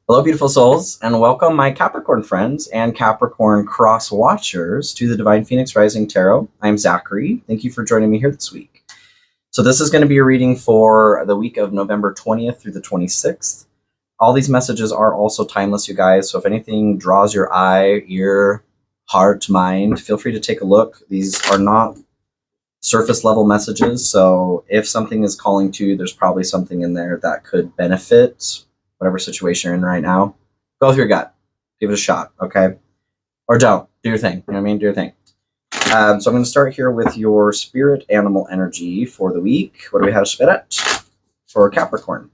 Hello, beautiful souls, and welcome my Capricorn friends and Capricorn cross watchers to the Divine Phoenix Rising Tarot. I'm Zachary. Thank you for joining me here this week. So this is going to be a reading for the week of November 20th through the 26th. All these messages are also timeless, you guys. So if anything draws your eye, ear, heart, mind, feel free to take a look. These are not surface level messages. So if something is calling to you, there's probably something in there that could benefit whatever situation you're in right now. Go with your gut. Give it a shot, okay? Or don't. Do your thing. You know what I mean? Do your thing. So I'm going to start here with your spirit animal energy for the week. What do we have, Spirit? For Capricorn.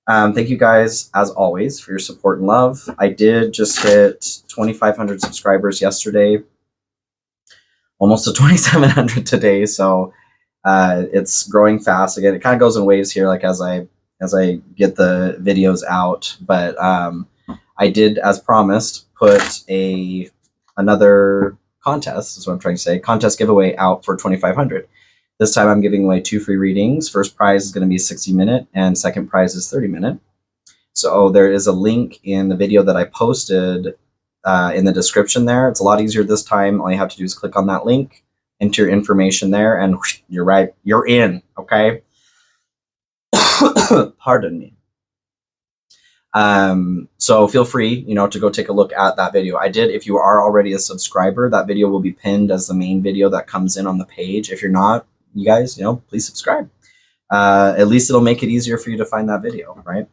Thank you guys, as always, for your support and love. I did just hit 2,500 subscribers yesterday. Almost to 2,700 today. So it's growing fast. Again, it kind of goes in waves here, like as I get the videos out, but I did, as promised, put another contest, is what I'm trying to say, contest giveaway out for 2,500. This time I'm giving away 2 free readings. First prize is going to be 60-minute, and second prize is 30-minute. So there is a link in the video that I posted in the description there. It's a lot easier this time. All you have to do is click on that link, enter your information there, and whoosh, you're right, you're in, okay? Pardon me. So feel free, to go take a look at that video. If you are already a subscriber, that video will be pinned as the main video that comes in on the page. If you're not, you guys, please subscribe. At least it'll make it easier for you to find that video, right?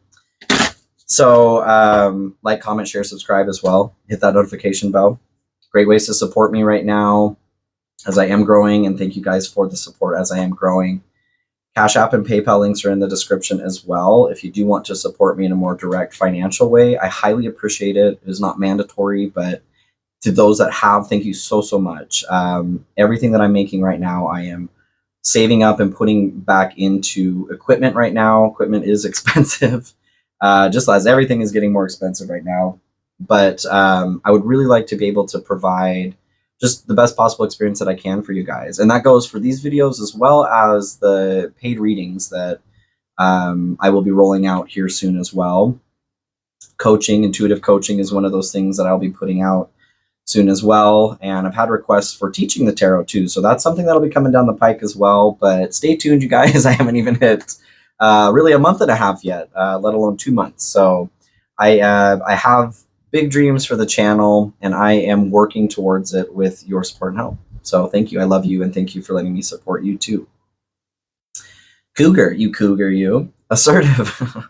So, like, comment, share, subscribe as well. Hit that notification bell. Great ways to support me right now as I am growing, and thank you guys for the support as I am growing. Cash App and PayPal links are in the description as well. If you do want to support me in a more direct financial way, I highly appreciate it. It is not mandatory, but to those that have, thank you so, so much. Everything that I'm making right now, I am saving up and putting back into equipment right now. Equipment is expensive, just as everything is getting more expensive right now. But I would really like to be able to provide just the best possible experience that I can for you guys. And that goes for these videos as well as the paid readings that I will be rolling out here soon as well. Coaching, intuitive coaching is one of those things that I'll be putting out soon as well. And I've had requests for teaching the tarot too. So that's something that'll be coming down the pike as well. But stay tuned, you guys. I haven't even hit really a month and a half yet, let alone 2 months. So I have big dreams for the channel, and I am working towards it with your support and help. So thank you. I love you, and thank you for letting me support you too. Cougar, you. Assertive.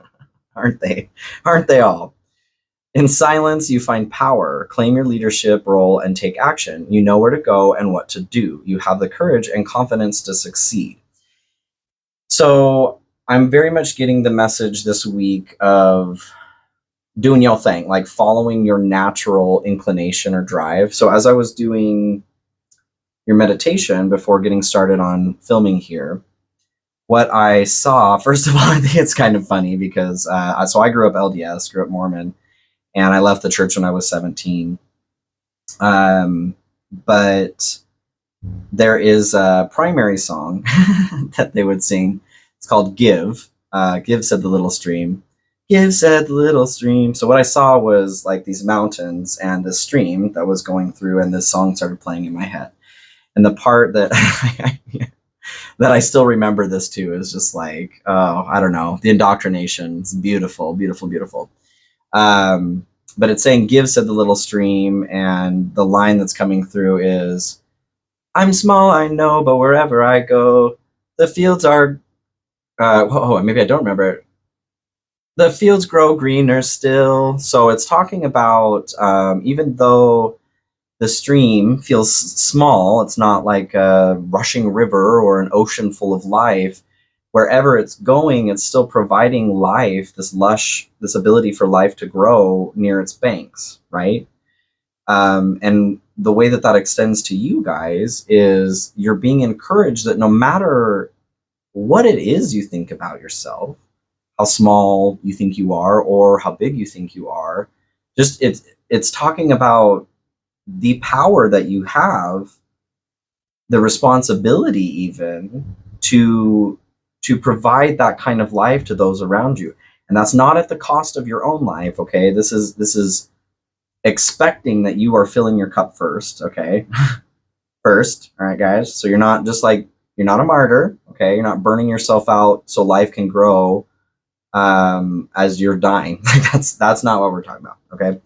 Aren't they? Aren't they all? In silence, you find power. Claim your leadership role and take action. You know where to go and what to do. You have the courage and confidence to succeed. So I'm very much getting the message this week of doing your thing, like following your natural inclination or drive. So as I was doing your meditation before getting started on filming here, what I saw, first of all, I think it's kind of funny because, so I grew up LDS, grew up Mormon, and I left the church when I was 17. But there is a primary song that they would sing. It's called Give. Give, said the little stream. Give, said the little stream. So what I saw was like these mountains and this stream that was going through, and this song started playing in my head. And the part that that I still remember this too is just like, oh, I don't know, the indoctrination. It's beautiful, beautiful, beautiful. But it's saying, give, said the little stream, and the line that's coming through is, I'm small, I know, but wherever I go, the fields are, maybe I don't remember it. The fields grow greener still. So it's talking about, even though the stream feels small, it's not like a rushing river or an ocean full of life. Wherever it's going, it's still providing life, this ability for life to grow near its banks, right? And the way that extends to you guys is you're being encouraged that no matter what it is you think about yourself, how small you think you are or how big you think you are, just it's talking about the power that you have, the responsibility even to provide that kind of life to those around you. And that's not at the cost of your own life, okay? This is expecting that you are filling your cup first, okay? First, all right, guys? So you're not just like, you're not a martyr, okay? You're not burning yourself out so life can grow as you're dying. Like that's not what we're talking about, okay?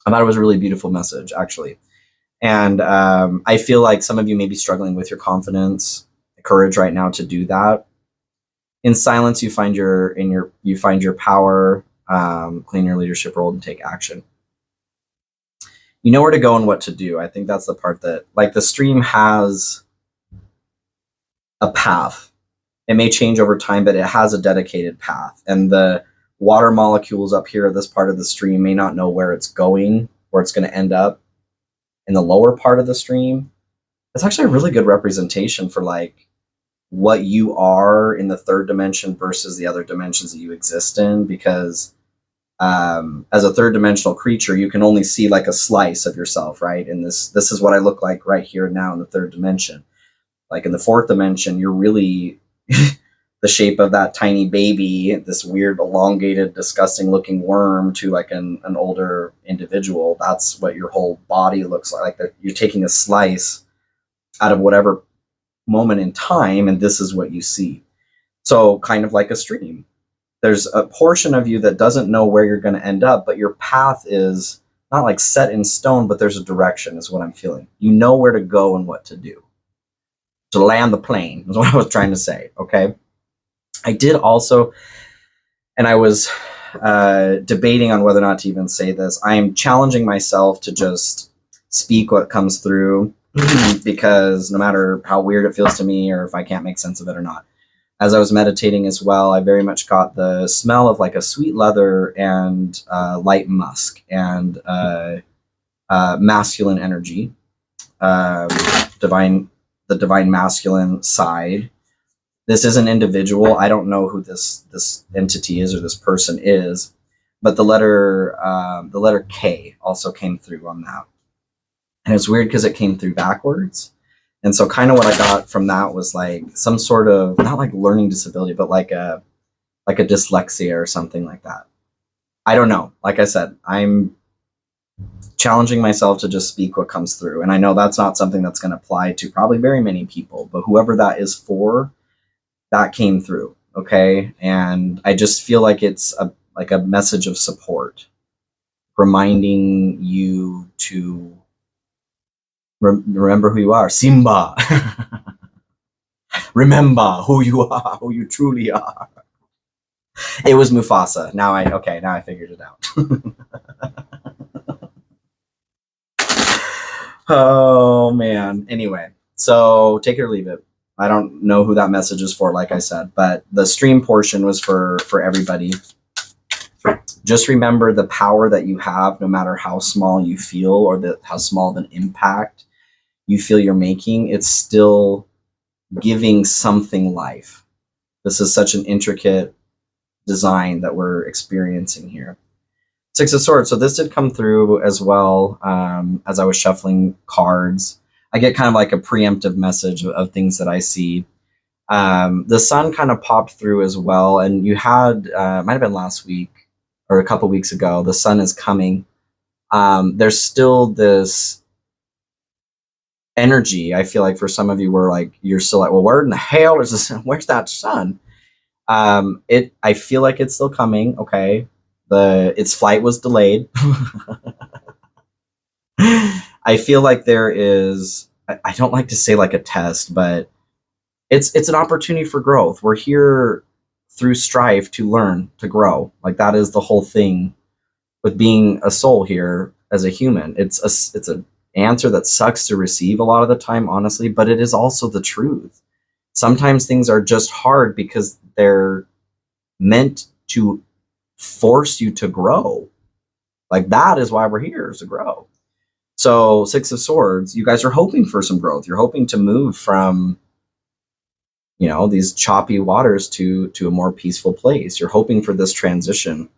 I thought it was a really beautiful message, actually. And I feel like some of you may be struggling with your confidence, courage right now to do that. In silence, you find your power, clean your leadership role, and take action. You know where to go and what to do. I think that's the part that, like, the stream has a path. It may change over time, but it has a dedicated path. And the water molecules up here, this part of the stream, may not know where it's going, where it's going to end up in the lower part of the stream. It's actually a really good representation for like what you are in the third dimension versus the other dimensions that you exist in, because as a third dimensional creature, you can only see like a slice of yourself, right? And this is what I look like right here now in the third dimension. Like in the fourth dimension, you're really the shape of that tiny baby, this weird, elongated, disgusting looking worm, to like an older individual. That's what your whole body looks like. Like you're taking a slice out of whatever moment in time, and this is what you see. So kind of like a stream. There's a portion of you that doesn't know where you're going to end up, but your path is not like set in stone, but there's a direction, is what I'm feeling. You know where to go and what to do. To land the plane is what I was trying to say, okay? I did also, and I was debating on whether or not to even say this, I am challenging myself to just speak what comes through, because no matter how weird it feels to me or if I can't make sense of it or not. As I was meditating as well, I very much got the smell of like a sweet leather and light musk and masculine energy, the divine masculine side. This is an individual. I don't know who this entity is or this person is, but the letter K also came through on that. And it's weird because it came through backwards. And so kind of what I got from that was like some sort of, not like learning disability, but like a dyslexia or something like that. I don't know. Like I said, I'm challenging myself to just speak what comes through. And I know that's not something that's going to apply to probably very many people, but whoever that is for, that came through. Okay. And I just feel like it's like a message of support, reminding you to remember who you are. Simba. Remember who you are, who you truly are. It was Mufasa. Now I figured it out. Oh man. Anyway, so take it or leave it. I don't know who that message is for, like I said, but the stream portion was for everybody. Just remember the power that you have, no matter how small you feel or how small of an impact you feel you're making, it's still giving something life. This is such an intricate design that we're experiencing here. Six of Swords. So this did come through as well as I was shuffling cards. I get kind of like a preemptive message of things that I see. The sun kind of popped through as well. And you had, might have been last week or a couple weeks ago, the sun is coming. There's still this energy. I feel like for some of you were like, you're still like, well, where in the hell is this? Where's that sun? I feel like it's still coming. Okay. Its flight was delayed. I feel like there is, I don't like to say like a test, but it's an opportunity for growth. We're here through strife to learn, to grow. Like that is the whole thing with being a soul here as a human. It's a answer that sucks to receive a lot of the time, honestly, but it is also the truth. Sometimes things are just hard because they're meant to force you to grow. Like that is why we're here, is to grow. So Six of Swords, you guys are hoping for some growth. You're hoping to move from, these choppy waters to a more peaceful place. You're hoping for this transition,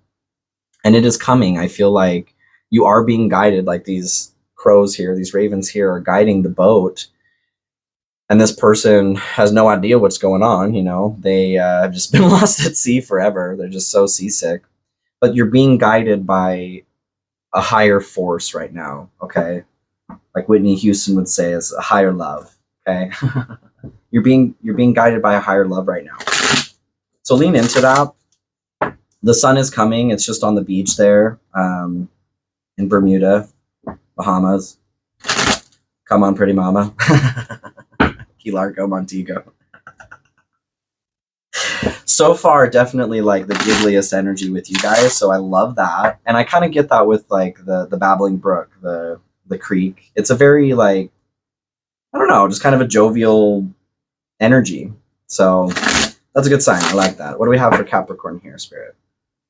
and it is coming. I feel like you are being guided, like these crows here, these ravens here are guiding the boat And this person has no idea what's going on. You know, they have just been lost at sea forever. They're just so seasick. But you're being guided by a higher force right now. Okay, like Whitney Houston would say, is a higher love. Okay, you're being guided by a higher love right now. So lean into that. The sun is coming. It's just on the beach there, in Bermuda, Bahamas. Come on, pretty mama. Key Largo, Montego. So far, definitely like the giggliest energy with you guys. So I love that. And I kind of get that with like the babbling brook, the creek. It's a very like, I don't know, just kind of a jovial energy. So that's a good sign. I like that. What do we have for Capricorn here, Spirit?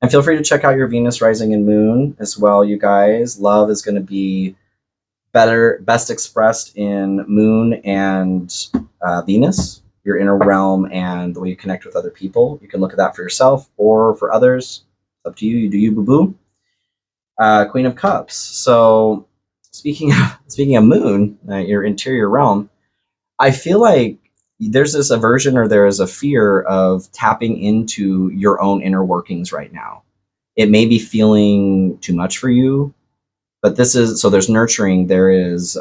And feel free to check out your Venus rising and moon as well, you guys. Love is going to be best expressed in moon and Venus, your inner realm and the way you connect with other people. You can look at that for yourself or for others. It's up to you. You do you, boo-boo. Queen of Cups. So speaking of moon, your interior realm, I feel like there's this aversion or there is a fear of tapping into your own inner workings right now. It may be feeling too much for you, but this is, so there's nurturing, there's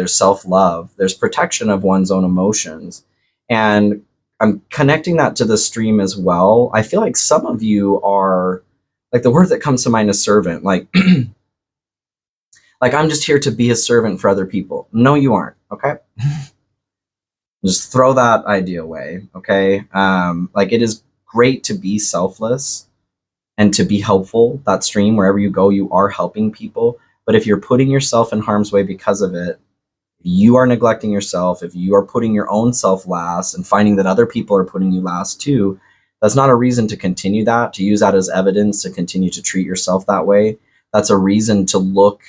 self-love, there's protection of one's own emotions. And I'm connecting that to the stream as well. I feel like some of you are, like the word that comes to mind is servant, like, like I'm just here to be a servant for other people. No, you aren't, okay? Just throw that idea away, okay? Like it is great to be selfless and to be helpful. That stream, wherever you go, you are helping people. But if you're putting yourself in harm's way because of it, you are neglecting yourself, if you are putting your own self last and finding that other people are putting you last too, that's not a reason to continue that, to use that as evidence to continue to treat yourself that way. That's a reason to look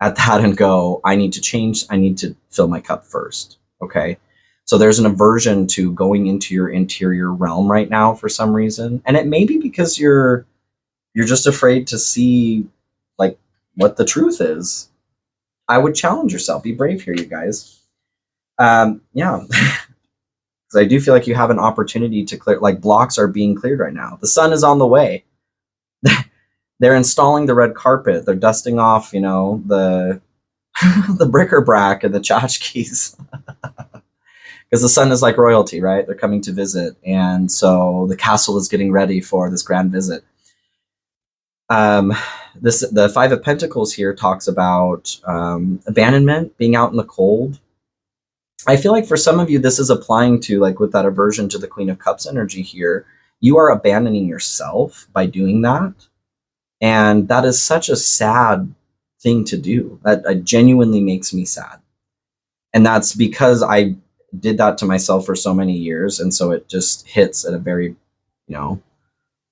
at that and go, I need to change. I need to fill my cup first, okay? So there's an aversion to going into your interior realm right now for some reason. And it may be because you're just afraid to see like what the truth is. I would challenge yourself. Be brave here, you guys. Yeah. Because I do feel like you have an opportunity to clear, like blocks are being cleared right now. The sun is on the way. They're installing the red carpet. They're dusting off, you know, the the bric-a-brac and the tchotchkes. Because the sun is like royalty, right? They're coming to visit. And so the castle is getting ready for this grand visit. The Five of Pentacles here talks about abandonment, being out in the cold. I feel like for some of you, this is applying to, like with that aversion to the Queen of Cups energy here, you are abandoning yourself by doing that. And that is such a sad thing to do. That genuinely makes me sad. And that's because I did that to myself for so many years. And so it just hits at a very, you know,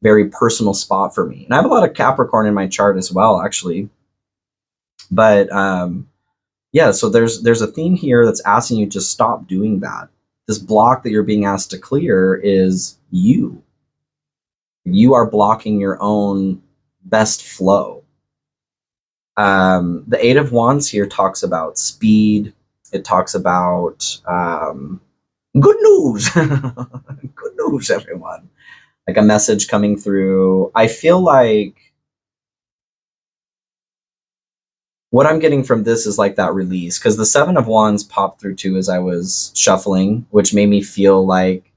very personal spot for me. And I have a lot of Capricorn in my chart as well, actually. But yeah, so there's a theme here that's asking you to stop doing that. This block that you're being asked to clear is you. You are blocking your own best flow. The Eight of Wands here talks about speed. It talks about good news. Good news, everyone. Like a message coming through. I feel like what I'm getting from this is like that release, because the Seven of Wands popped through too as I was shuffling, which made me feel like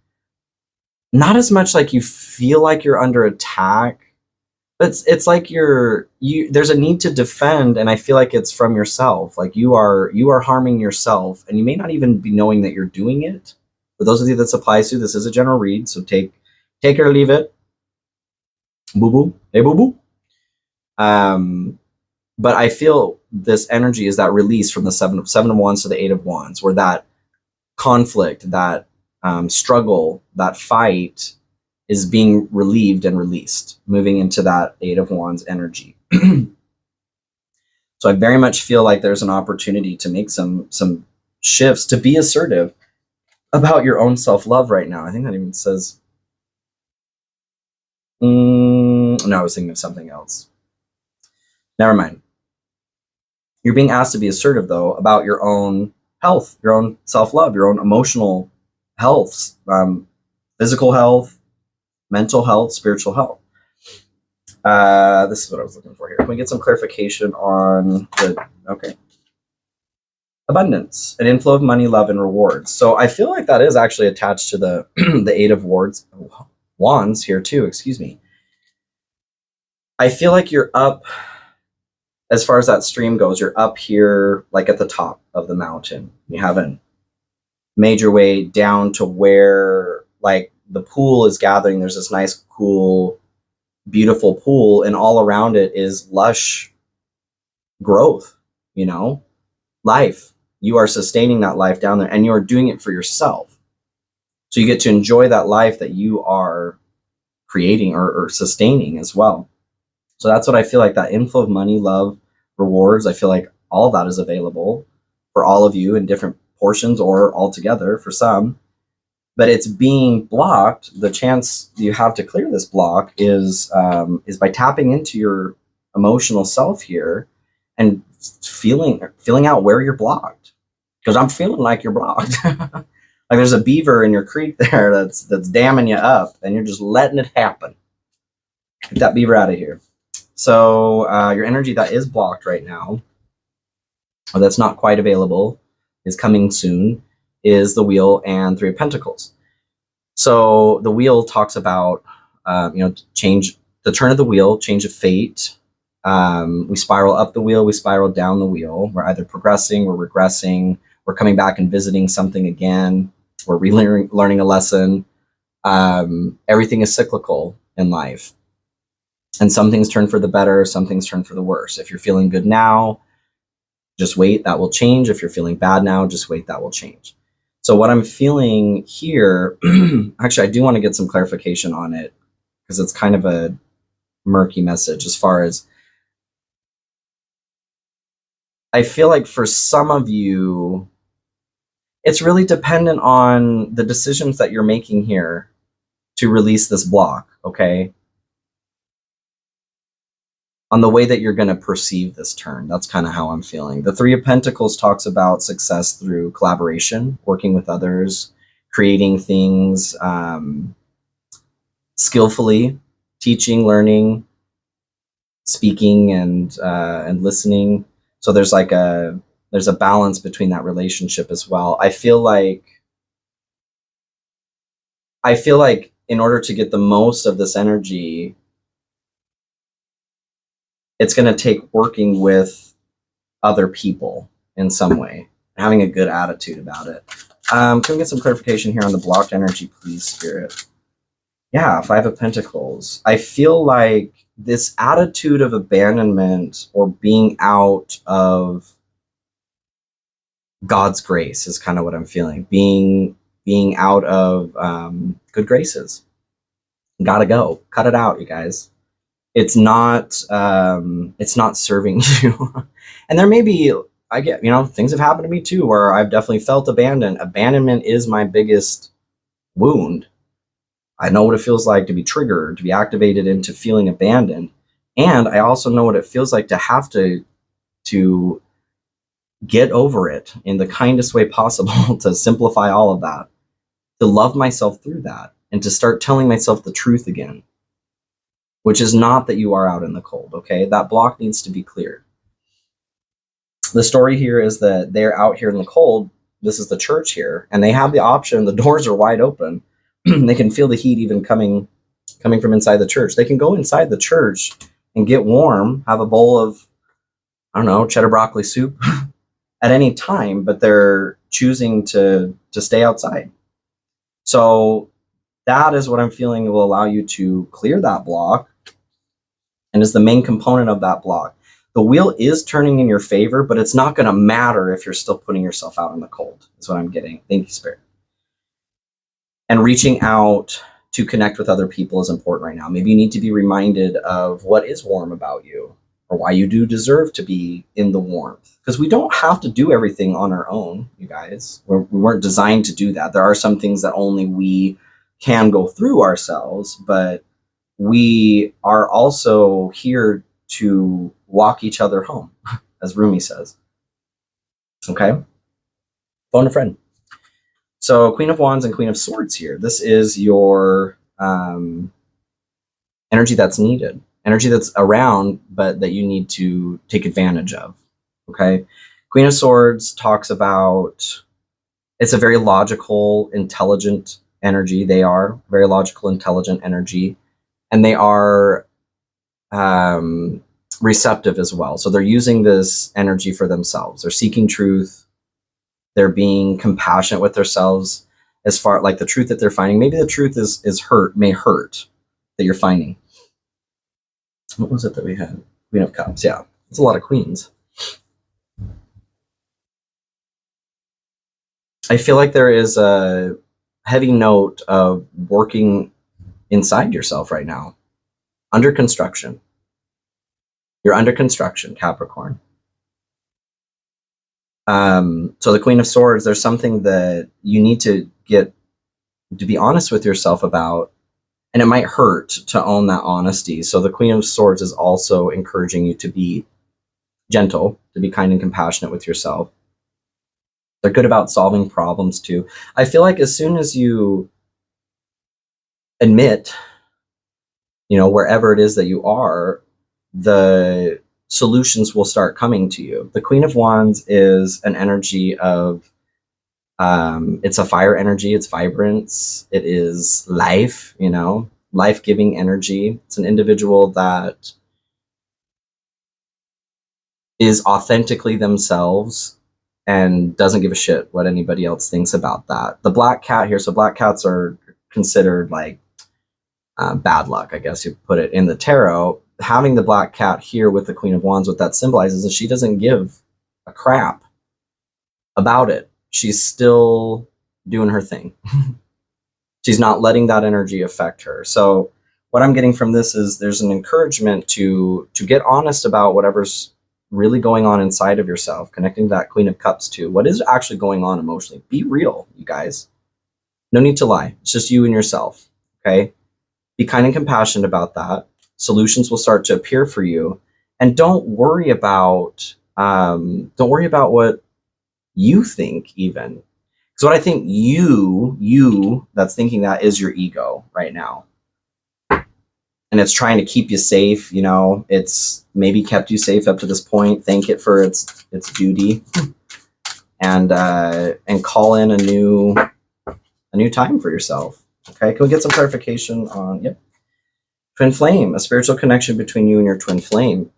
not as much like you feel like you're under attack, but it's like there's a need to defend, and I feel like it's from yourself. Like you are harming yourself, and you may not even be knowing that you're doing it. For those of you that applies to, this is a general read, so take it or leave it. Boo boo. Hey boo boo. But I feel this energy is that release from the seven of Wands to the Eight of Wands, where that conflict, that struggle, that fight is being relieved and released, moving into that Eight of Wands energy. So I very much feel like there's an opportunity to make some shifts, to be assertive about your own self-love right now. I think that even says, no, I was thinking of something else. Never mind. You're being asked to be assertive, though, about your own health, your own self-love, your own emotional health, physical health, mental health, spiritual health. This is what I was looking for here. Can we get some clarification on okay. Abundance, an inflow of money, love, and rewards. So I feel like that is actually attached to the the Eight of Wands here too, excuse me. I feel like you're up, as far as that stream goes, you're up here like at the top of the mountain. You haven't made your way down to where like the pool is gathering. There's this nice, cool, beautiful pool, and all around it is lush growth, you know, life. You are sustaining that life down there, and you're doing it for yourself. So you get to enjoy that life that you are creating or sustaining as well. So that's what I feel like, that inflow of money, love, rewards. I feel like all of that is available for all of you in different portions or all together for some. But it's being blocked. The chance you have to clear this block is by tapping into your emotional self here and feeling out where you're blocked. Because I'm feeling like you're blocked. Like there's a beaver in your creek there that's damming you up, and you're just letting it happen. Get that beaver out of here. So your energy that is blocked right now, or that's not quite available, is coming soon, is the Wheel and Three of Pentacles. So the Wheel talks about, change, the turn of the wheel, change of fate. We spiral up the wheel, we spiral down the wheel. We're either progressing, we're regressing, we're coming back and visiting something again, we're relearning a lesson. Everything is cyclical in life. And some things turn for the better, some things turn for the worse. If you're feeling good now, just wait, that will change. If you're feeling bad now, just wait, that will change. So what I'm feeling here, actually, I do want to get some clarification on it, because it's kind of a murky message as far as, I feel like for some of you, it's really dependent on the decisions that you're making here to release this block, okay? On the way that you're going to perceive this turn. That's kind of how I'm feeling. The Three of Pentacles talks about success through collaboration, working with others, creating things skillfully, teaching, learning, speaking, and listening. So there's a balance between that relationship as well. I feel like in order to get the most of this energy, it's going to take working with other people in some way, having a good attitude about it. Can we get some clarification here on the blocked energy, please, Spirit? Yeah, Five of Pentacles. I feel like this attitude of abandonment or being out of God's grace is kind of what I'm feeling. Being out of good graces. Gotta go. Cut it out, you guys. It's not serving you. And there may be, I get, things have happened to me too, where I've definitely felt abandoned. Abandonment is my biggest wound. I know what it feels like to be triggered, to be activated into feeling abandoned. And I also know what it feels like to have to get over it in the kindest way possible, to simplify all of that, to love myself through that, and to start telling myself the truth again, which is not that you are out in the cold, okay? That block needs to be cleared. The story here is that they're out here in the cold. This is the church here, and they have the option. The doors are wide open. They can feel the heat even coming from inside the church. They can go inside the church and get warm, have a bowl of, I don't know, cheddar broccoli soup at any time, but they're choosing to stay outside. So that is what I'm feeling will allow you to clear that block, and is the main component of that block. The wheel is turning in your favor, but it's not going to matter if you're still putting yourself out in the cold, is what I'm getting. Thank you, Spirit. And reaching out to connect with other people is important right now. Maybe you need to be reminded of what is warm about you, or why you do deserve to be in the warmth. Because we don't have to do everything on our own, you guys. We weren't designed to do that. There are some things that only we can go through ourselves, but we are also here to walk each other home, as Rumi says. Okay? phone a friend. So Queen of Wands and Queen of Swords here. This is your energy that's needed, energy that's around, but that you need to take advantage of. Okay. Queen of Swords talks about, it's a very logical, intelligent energy. They are very logical, intelligent energy, and they are receptive as well. So they're using this energy for themselves. They're seeking truth. They're being compassionate with themselves as far like the truth that they're finding. Maybe the truth is may hurt that you're finding. What was it that we had? Queen of Cups. Yeah, it's a lot of queens. I feel like there is a heavy note of working inside yourself right now. Under construction. You're under construction, Capricorn. So the Queen of Swords, there's something that you need to get to be honest with yourself about, and it might hurt to own that honesty. So the Queen of Swords is also encouraging you to be gentle, to be kind and compassionate with yourself. They're good about solving problems too. I feel like as soon as you admit, you know, wherever it is that you are, the solutions will start coming to you. The Queen of Wands is an energy of, it's a fire energy, it's vibrance, it is life, you know, life-giving energy. It's an individual that is authentically themselves and doesn't give a shit what anybody else thinks about that. The black cat here, so black cats are considered like bad luck, I guess you put it in the tarot. Having the black cat here with the Queen of Wands, what that symbolizes is she doesn't give a crap about it. She's still doing her thing. She's not letting that energy affect her. So what I'm getting from this is there's an encouragement to get honest about whatever's really going on inside of yourself, connecting that Queen of Cups to what is actually going on emotionally. Be real, you guys. No need to lie. It's just you and yourself, okay? Be kind and compassionate about that. Solutions will start to appear for you. And don't worry about what you think even. Because what I think you that's thinking that is your ego right now. And it's trying to keep you safe, you know, it's maybe kept you safe up to this point. Thank it for its duty. And call in a new time for yourself. Okay, can we get some clarification on, yep. Twin flame, a spiritual connection between you and your twin flame.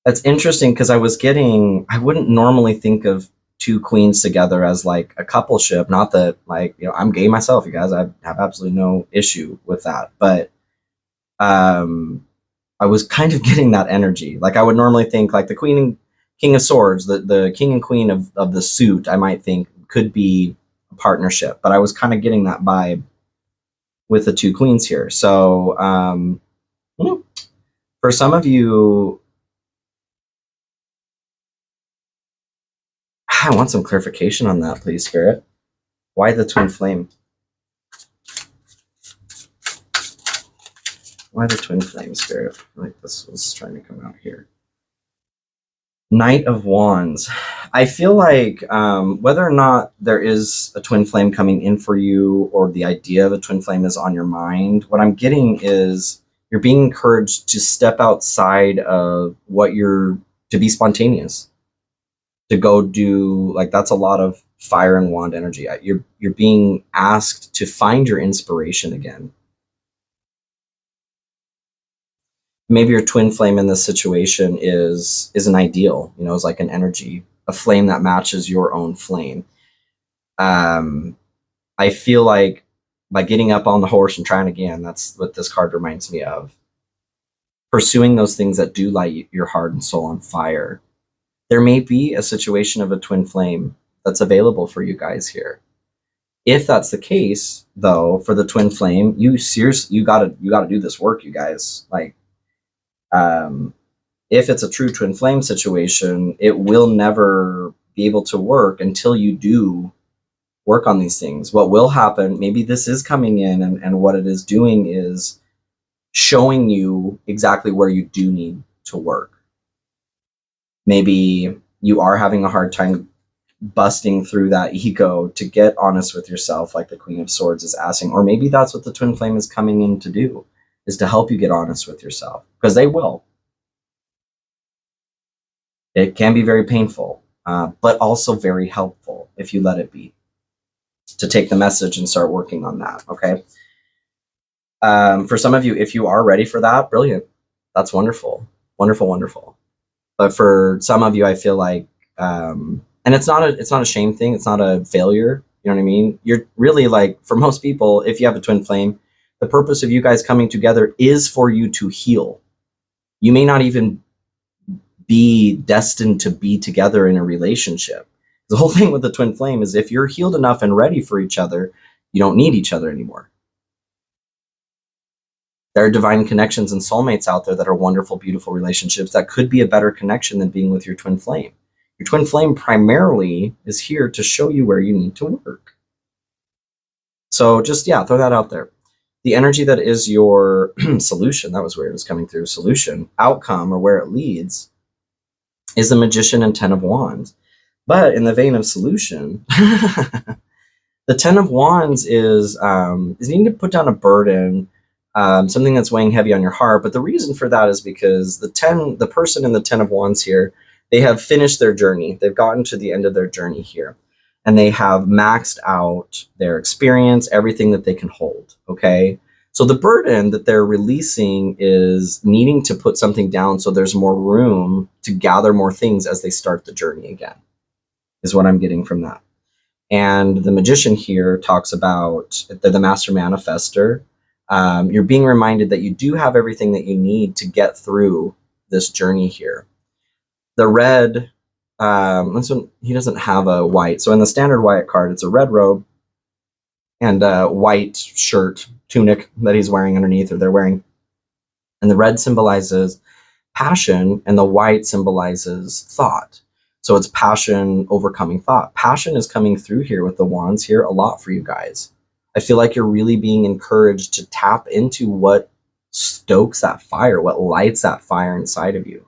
That's interesting because I wouldn't normally think of two queens together as like a coupleship. Not that like, you know, I'm gay myself, you guys. I have absolutely no issue with that. But I was kind of getting that energy. Like I would normally think like the Queen and King of Swords, the King and Queen of the suit, I might think could be a partnership. But I was kind of getting that vibe with the two queens here. So for some of you, I want some clarification on that, please, Spirit. Why the twin flame? Why the twin flame, Spirit? Like this was trying to come out here. Knight of Wands. I feel like whether or not there is a twin flame coming in for you or the idea of a twin flame is on your mind, what I'm getting is you're being encouraged to step outside of to be spontaneous, to go do, like that's a lot of fire and wand energy. You're being asked to find your inspiration again. Maybe your twin flame in this situation is an ideal, you know, is like an energy, a flame that matches your own flame. I feel like by getting up on the horse and trying again, that's what this card reminds me of. Pursuing those things that do light your heart and soul on fire. There may be a situation of a twin flame that's available for you guys here. If that's the case, though, for the twin flame, you gotta do this work, you guys. Like, if it's a true twin flame situation, it will never be able to work until you do work on these things. What will happen, maybe this is coming in and what it is doing is showing you exactly where you do need to work. Maybe you are having a hard time busting through that ego to get honest with yourself, like the Queen of Swords is asking, or maybe that's what the twin flame is coming in to do, is to help you get honest with yourself, because they will. It can be very painful, but also very helpful if you let it be, to take the message and start working on that. Okay. For some of you, if you are ready for that, brilliant. That's wonderful, wonderful, wonderful. But for some of you, I feel like, and it's not a shame thing. It's not a failure. You know what I mean? You're really, like, for most people, if you have a twin flame, the purpose of you guys coming together is for you to heal. You may not even be destined to be together in a relationship. The whole thing with the twin flame is if you're healed enough and ready for each other, you don't need each other anymore. There are divine connections and soulmates out there that are wonderful, beautiful relationships that could be a better connection than being with your twin flame. Your twin flame primarily is here to show you where you need to work. So just, yeah, throw that out there. The energy that is your solution, that was weird, it was coming through, solution, outcome, or where it leads, is the Magician and Ten of Wands. But in the vein of solution, the Ten of Wands is needing to put down a burden, something that's weighing heavy on your heart. But the reason for that is because the person in the Ten of Wands here, they have finished their journey. They've gotten to the end of their journey here, and they have maxed out their experience, everything that they can hold. Okay. So the burden that they're releasing is needing to put something down so there's more room to gather more things as they start the journey again, is what I'm getting from that. And the Magician here talks about the Master Manifester. You're being reminded that you do have everything that you need to get through this journey here. The red, this one, he doesn't have a white. So in the standard Wyatt card, it's a red robe and a white shirt, tunic that he's wearing underneath, or they're wearing. And the red symbolizes passion and the white symbolizes thought. So it's passion overcoming thought. Passion is coming through here with the wands here a lot for you guys. I feel like you're really being encouraged to tap into what stokes that fire, what lights that fire inside of you.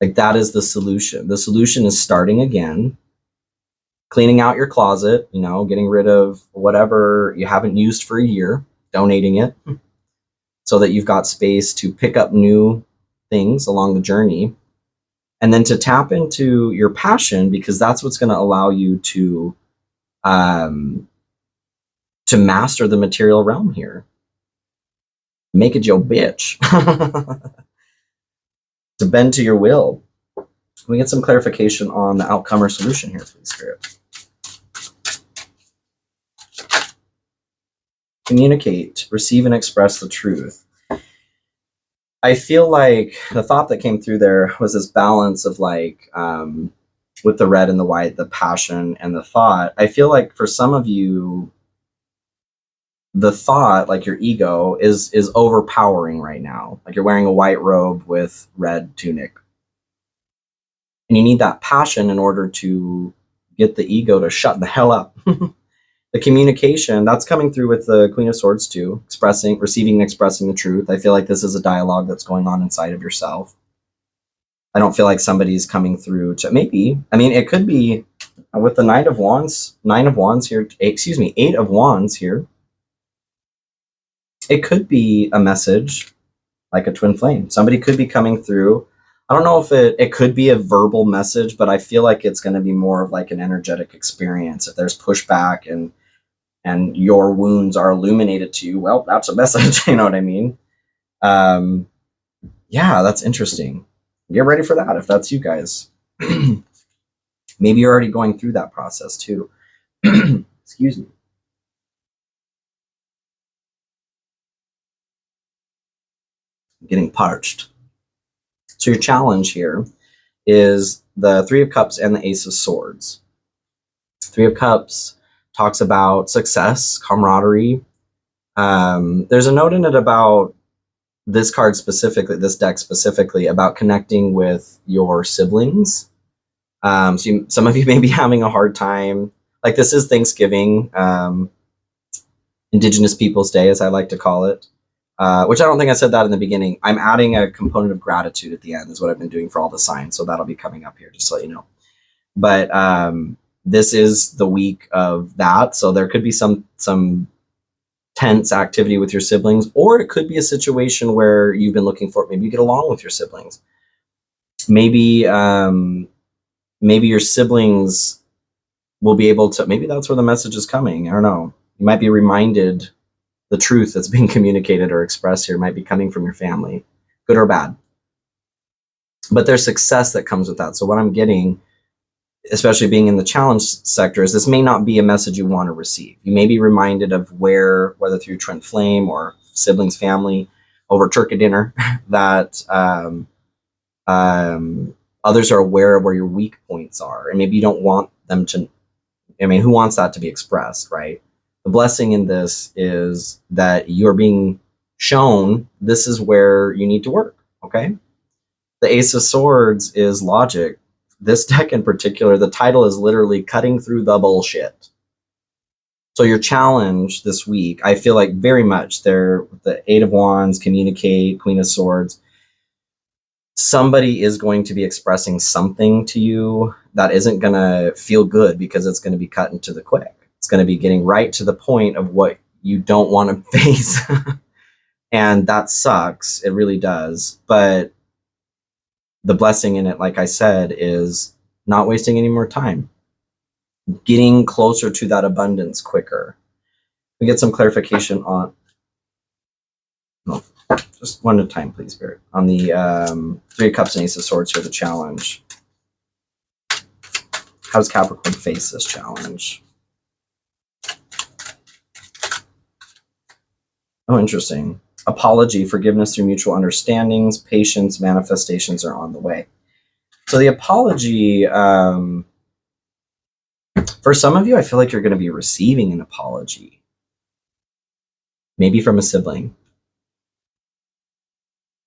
Like, that is the solution. The solution is starting again, cleaning out your closet, you know, getting rid of whatever you haven't used for a year, donating it so that you've got space to pick up new things along the journey, and then to tap into your passion, because that's what's going to allow you to master the material realm here. Make it your bitch. To bend to your will. Can we get some clarification on the outcome or solution here, please, Spirit? Communicate, receive, and express the truth. I feel like the thought that came through there was this balance of, like, with the red and the white, the passion and the thought. I feel like for some of you, the thought, like your ego, is overpowering right now. Like, you're wearing a white robe with red tunic. And you need that passion in order to get the ego to shut the hell up. The communication, that's coming through with the Queen of Swords too. Expressing, receiving, and expressing the truth. I feel like this is a dialogue that's going on inside of yourself. I don't feel like somebody's coming through to, maybe, I mean, it could be with the Eight of Wands here. It could be a message, like a twin flame. Somebody could be coming through. I don't know if it could be a verbal message, but I feel like it's going to be more of like an energetic experience. If there's pushback and your wounds are illuminated to you, well, that's a message. You know what I mean? Yeah, that's interesting. Get ready for that if that's you guys. Maybe you're already going through that process too. Excuse me. I'm getting parched. So your challenge here is the Three of Cups and the Ace of Swords. Three of Cups talks about success, camaraderie. There's a note in it about this card specifically, this deck specifically, about connecting with your siblings. Some of you may be having a hard time. Like, this is Thanksgiving, Indigenous Peoples Day, as I like to call it. which I don't think I said that in the beginning. I'm adding a component of gratitude at the end is what I've been doing for all the signs. So that'll be coming up here, just so you know. But this is the week of that. So there could be some tense activity with your siblings, or it could be a situation where you've been looking for it. Maybe you get along with your siblings. Maybe maybe your siblings will be able to, maybe that's where the message is coming. I don't know. You might be reminded the truth that's being communicated or expressed here might be coming from your family, good or bad. But there's success that comes with that. So what I'm getting, especially being in the challenge sector, is this may not be a message you want to receive. You may be reminded of whether through Trent Flame or siblings, family, over turkey dinner, that others are aware of where your weak points are. And maybe you don't want them to, I mean, who wants that to be expressed, right? The blessing in this is that you're being shown this is where you need to work, okay? The Ace of Swords is logic. This deck in particular, the title is literally Cutting Through the Bullshit. So your challenge this week, I feel like very much there, the Eight of Wands, communicate, Queen of Swords, somebody is going to be expressing something to you that isn't going to feel good because it's going to be cut into the quick. It's going to be getting right to the point of what you don't want to face. And that sucks. It really does. But the blessing in it, like I said, is not wasting any more time. Getting closer to that abundance quicker. We get some clarification on... No, just one at a time, please, Spirit. On the Three of Cups and Ace of Swords here, the challenge. How does Capricorn face this challenge? Oh, interesting. Apology, forgiveness through mutual understandings, patience, manifestations are on the way. So the apology, for some of you, I feel like you're going to be receiving an apology. Maybe from a sibling.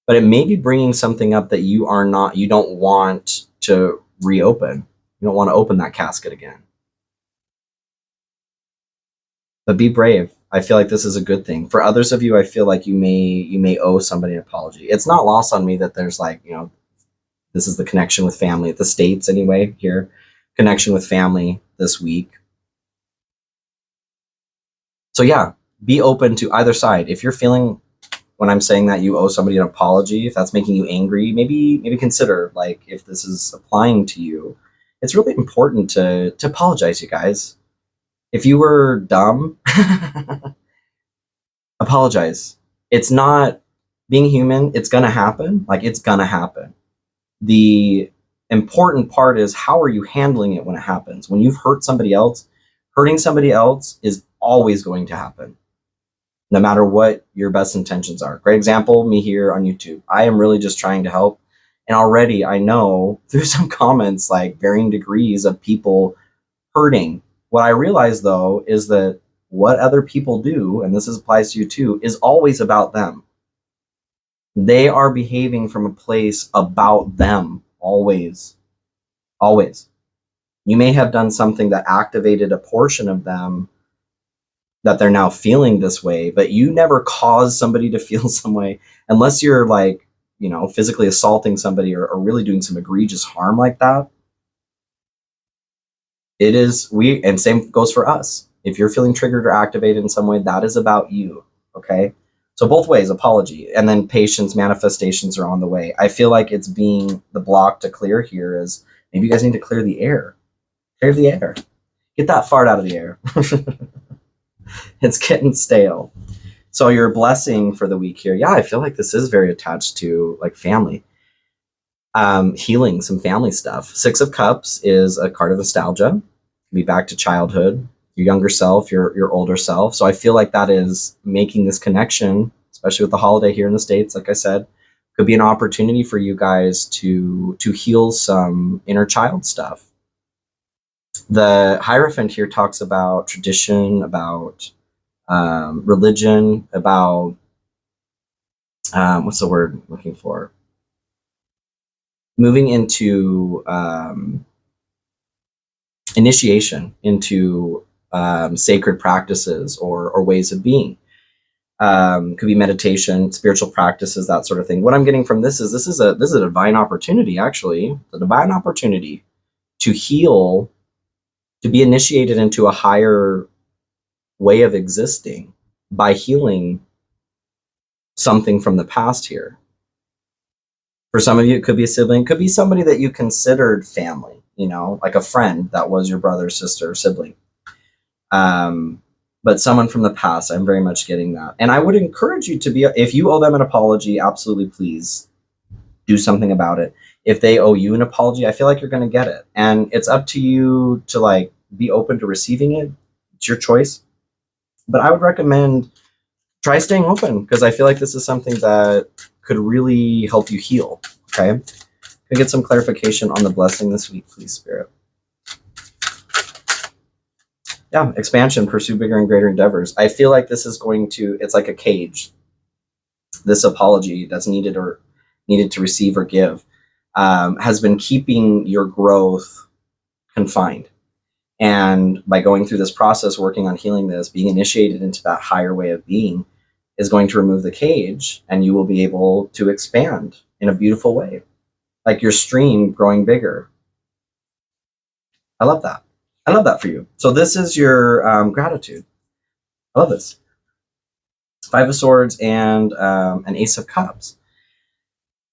But it may be bringing something up that you don't want to reopen. You don't want to open that casket again. But be brave. I feel like this is a good thing. For others of you, I feel like you may owe somebody an apology. It's not lost on me that there's like, you know, this is the connection with family at the States anyway here. Connection with family this week. So yeah, be open to either side. If you're feeling, when I'm saying that you owe somebody an apology, if that's making you angry, maybe consider, like, if this is applying to you, it's really important to apologize, you guys. If you were dumb, apologize. It's not being human. It's going to happen. Like, it's going to happen. The important part is, how are you handling it when it happens? When you've hurt somebody else, hurting somebody else is always going to happen, no matter what your best intentions are. Great example, me here on YouTube. I am really just trying to help. And already I know through some comments, like, varying degrees of people hurting. What I realize, though, is that what other people do, and this applies to you too, is always about them. They are behaving from a place about them, always. Always. You may have done something that activated a portion of them that they're now feeling this way, but you never caused somebody to feel some way, unless you're, like, you know, physically assaulting somebody or really doing some egregious harm like that. It is, and same goes for us. If you're feeling triggered or activated in some way, that is about you, okay? So both ways, apology, and then patience, manifestations are on the way. I feel like it's being the block to clear here is, maybe you guys need to clear the air. Clear the air. Get that fart out of the air. It's getting stale. So your blessing for the week here, yeah, I feel like this is very attached to, like, family. Healing some family stuff. Six of Cups is a card of nostalgia. Be back to childhood, your younger self, your older self. So I feel like that is making this connection, especially with the holiday here in the States, like I said, could be an opportunity for you guys to heal some inner child stuff. The Hierophant here talks about tradition, about religion, about what's the word I'm looking for? Moving into initiation into sacred practices or ways of being. Could be meditation, spiritual practices, that sort of thing. What I'm getting from this is a divine opportunity, actually, a divine opportunity to heal, to be initiated into a higher way of existing by healing something from the past here. For some of you, it could be a sibling, could be somebody that you considered family, like a friend that was your brother, sister, sibling. But someone from the past, I'm very much getting that. And I would encourage you to be, if you owe them an apology, absolutely please do something about it. If they owe you an apology, I feel like you're going to get it. And it's up to you to like be open to receiving it. It's your choice. But I would recommend try staying open, because I feel like this is something that could really help you heal. Okay. Can I get some clarification on the blessing this week, please, Spirit? Yeah, expansion, pursue bigger and greater endeavors. I feel like this is going to, it's like a cage. This apology that's needed to receive or give has been keeping your growth confined. And by going through this process, working on healing this, being initiated into that higher way of being is going to remove the cage, and you will be able to expand in a beautiful way, like your stream growing bigger. I love that. I love that for you. So this is your gratitude. I love this. 5 of Swords and an Ace of Cups.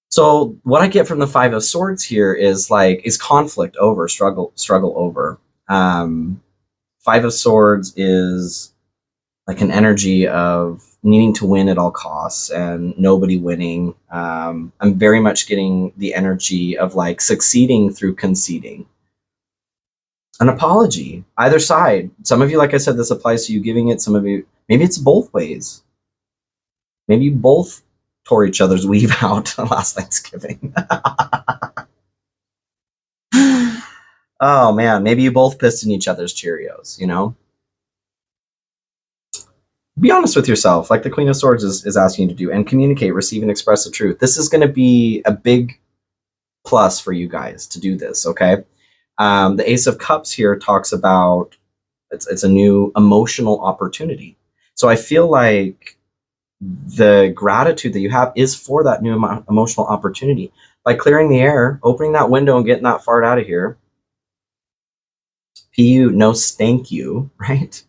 So what I get from the 5 of Swords here is conflict over, struggle over. 5 of Swords is like an energy of needing to win at all costs and nobody winning. I'm very much getting the energy of like succeeding through conceding. An apology, either side. Some of you, like I said, this applies to you giving it. Some of you, maybe it's both ways. Maybe you both tore each other's weave out last Thanksgiving. Oh man, maybe you both pissed in each other's Cheerios, Be honest with yourself, like the Queen of Swords is asking you to do, and communicate, receive, and express the truth. This is going to be a big plus for you guys to do this, okay? The Ace of Cups here talks about it's a new emotional opportunity. So I feel like the gratitude that you have is for that new emotional opportunity. By clearing the air, opening that window and getting that fart out of here. PU, no stank you, right?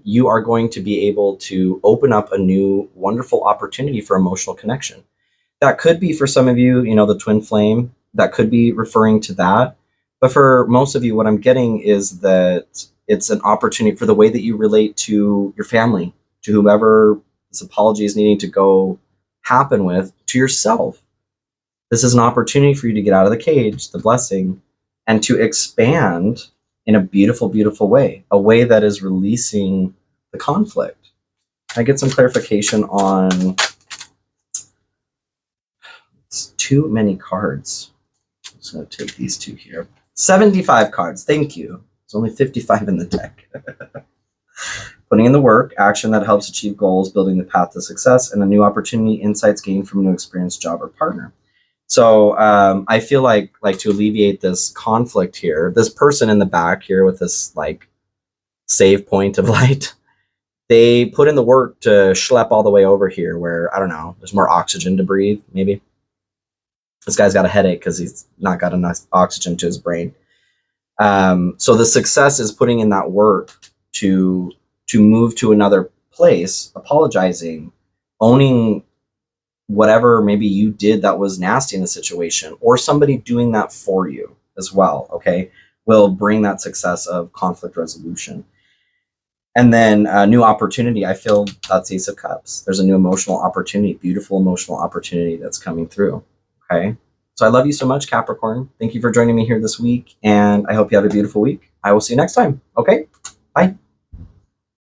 You are going to be able to open up a new wonderful opportunity for emotional connection. That could be for some of you, the twin flame, that could be referring to that. But for most of you, what I'm getting is that it's an opportunity for the way that you relate to your family, to whomever this apology is needing to go happen with, to yourself. This is an opportunity for you to get out of the cage, the blessing, and to expand in a beautiful, beautiful way, a way that is releasing the conflict. I get some clarification on, it's too many cards. I'm just going to take these two here. 75 cards. Thank you. It's only 55 in the deck. Putting in the work, action that helps achieve goals, building the path to success, and a new opportunity, insights gained from a new experience, job, or partner. So I feel like to alleviate this conflict here, this person in the back here with this like save point of light, they put in the work to schlep all the way over here where, I don't know, there's more oxygen to breathe, maybe. This guy's got a headache because he's not got enough oxygen to his brain. So the success is putting in that work to move to another place, apologizing, owning whatever maybe you did that was nasty in the situation, or somebody doing that for you as well, okay, will bring that success of conflict resolution. And then a new opportunity, I feel that's Ace of Cups. There's a new emotional opportunity, beautiful emotional opportunity that's coming through, okay? So I love you so much, Capricorn. Thank you for joining me here this week, and I hope you have a beautiful week. I will see you next time, okay? Bye.